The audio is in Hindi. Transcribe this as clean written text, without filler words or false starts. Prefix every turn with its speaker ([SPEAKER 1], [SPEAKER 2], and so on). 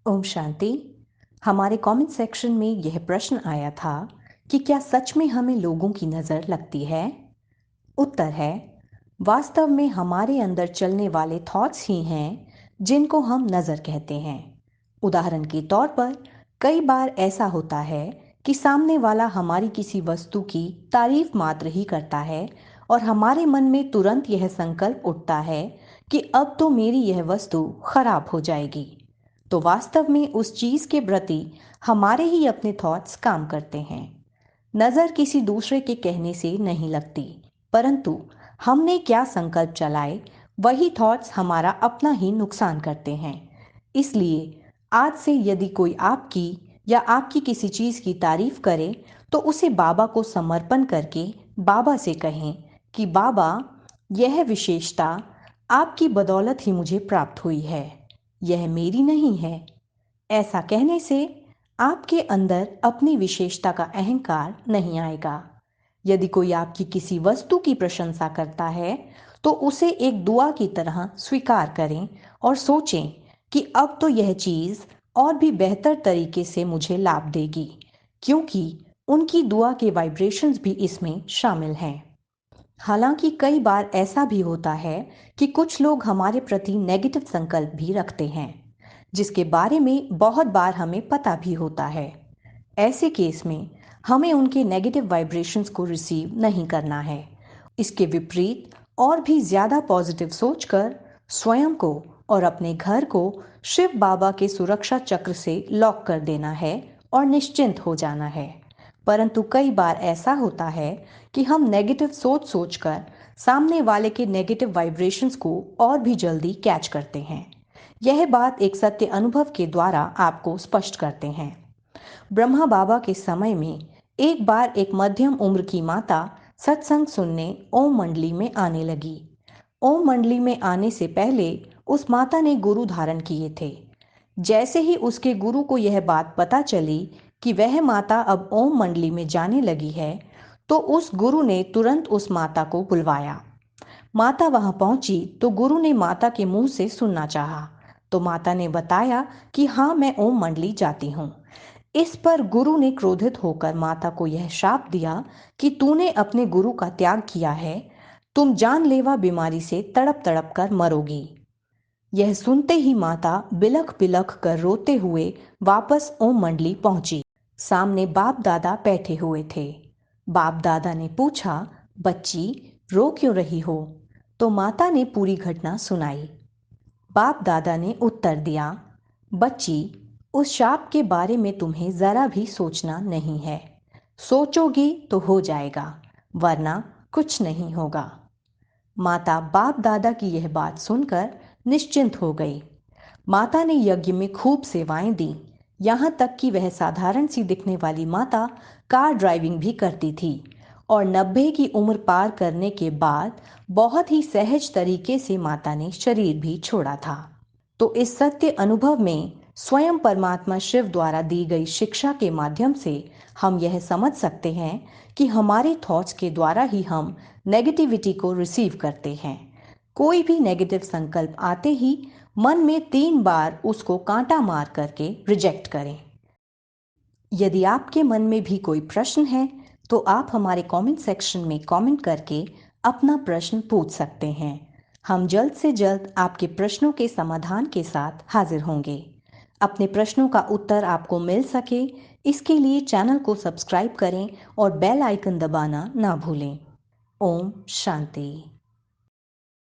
[SPEAKER 1] ओम शांति। हमारे कमेंट सेक्शन में यह प्रश्न आया था कि क्या सच में हमें लोगों की नज़र लगती है। उत्तर है, वास्तव में हमारे अंदर चलने वाले थॉट्स ही हैं जिनको हम नज़र कहते हैं। उदाहरण के तौर पर कई बार ऐसा होता है कि सामने वाला हमारी किसी वस्तु की तारीफ मात्र ही करता है और हमारे मन में तुरंत यह संकल्प उठता है कि अब तो मेरी यह वस्तु खराब हो जाएगी। तो वास्तव में उस चीज के प्रति हमारे ही अपने थॉट्स काम करते हैं। नजर किसी दूसरे के कहने से नहीं लगती, परंतु हमने क्या संकल्प चलाए वही थॉट्स हमारा अपना ही नुकसान करते हैं। इसलिए आज से यदि कोई आपकी या आपकी किसी चीज की तारीफ करे तो उसे बाबा को समर्पण करके बाबा से कहें कि बाबा, यह विशेषता आपकी बदौलत ही मुझे प्राप्त हुई है, यह मेरी नहीं है। ऐसा कहने से आपके अंदर अपनी विशेषता का अहंकार नहीं आएगा। यदि कोई आपकी किसी वस्तु की प्रशंसा करता है तो उसे एक दुआ की तरह स्वीकार करें और सोचें कि अब तो यह चीज और भी बेहतर तरीके से मुझे लाभ देगी, क्योंकि उनकी दुआ के वाइब्रेशंस भी इसमें शामिल हैं। हालांकि कई बार ऐसा भी होता है कि कुछ लोग हमारे प्रति नेगेटिव संकल्प भी रखते हैं, जिसके बारे में बहुत बार हमें पता भी होता है। ऐसे केस में हमें उनके नेगेटिव वाइब्रेशंस को रिसीव नहीं करना है। इसके विपरीत और भी ज्यादा पॉजिटिव सोचकर स्वयं को और अपने घर को शिव बाबा के सुरक्षा चक्र से लॉक कर देना है और निश्चिंत हो जाना है। परंतु कई बार ऐसा होता है कि हम नेगेटिव सोच सोचकर सामने वाले के नेगेटिव वाइब्रेशंस को और भी जल्दी कैच करते हैं। यह बात एक सत्य अनुभव के द्वारा आपको स्पष्ट करते हैं। ब्रह्मा बाबा के समय में एक बार एक मध्यम उम्र की माता सत्संग सुनने ओम मंडली में आने लगी। ओम मंडली में आने से पहले उस माता ने गुरु धारण किए थे। जैसे ही उसके गुरु को यह बात पता चली कि वह माता अब ओम मंडली में जाने लगी है, तो उस गुरु ने तुरंत उस माता को बुलवाया। माता वहां पहुंची तो गुरु ने माता के मुंह से सुनना चाहा, तो माता ने बताया कि हाँ, मैं ओम मंडली जाती हूँ। इस पर गुरु ने क्रोधित होकर माता को यह शाप दिया कि तूने अपने गुरु का त्याग किया है, तुम जानलेवा बीमारी से तड़प तड़प कर मरोगी। यह सुनते ही माता बिलख बिलख कर रोते हुए वापस ओम मंडली पहुंची। सामने बाप दादा बैठे हुए थे। बाप दादा ने पूछा, बच्ची, रो क्यों रही हो? तो माता ने पूरी घटना सुनाई। बाप दादा ने उत्तर दिया, बच्ची, उस शाप के बारे में तुम्हें जरा भी सोचना नहीं है। सोचोगी तो हो जाएगा, वरना कुछ नहीं होगा। माता बाप दादा की यह बात सुनकर निश्चिंत हो गई। माता ने यज्ञ में खूब सेवाएं दी, यहाँ तक कि वह साधारण सी दिखने वाली माता कार ड्राइविंग भी करती थी और 90 की उम्र पार करने के बाद बहुत ही सहज तरीके से माता ने शरीर भी छोड़ा था। तो इस सत्य अनुभव में स्वयं परमात्मा शिव द्वारा दी गई शिक्षा के माध्यम से हम यह समझ सकते हैं कि हमारे थॉट्स के द्वारा ही हम नेगेटिविटी को रिसीव करते हैं। कोई भी नेगेटिव संकल्प आते ही मन में 3 बार उसको कांटा मार करके रिजेक्ट करें। यदि आपके मन में भी कोई प्रश्न है तो आप हमारे कमेंट सेक्शन में कमेंट करके अपना प्रश्न पूछ सकते हैं। हम जल्द से जल्द आपके प्रश्नों के समाधान के साथ हाजिर होंगे। अपने प्रश्नों का उत्तर आपको मिल सके, इसके लिए चैनल को सब्सक्राइब करें और बेल आइकन दबाना ना भूलें। ओम शांति।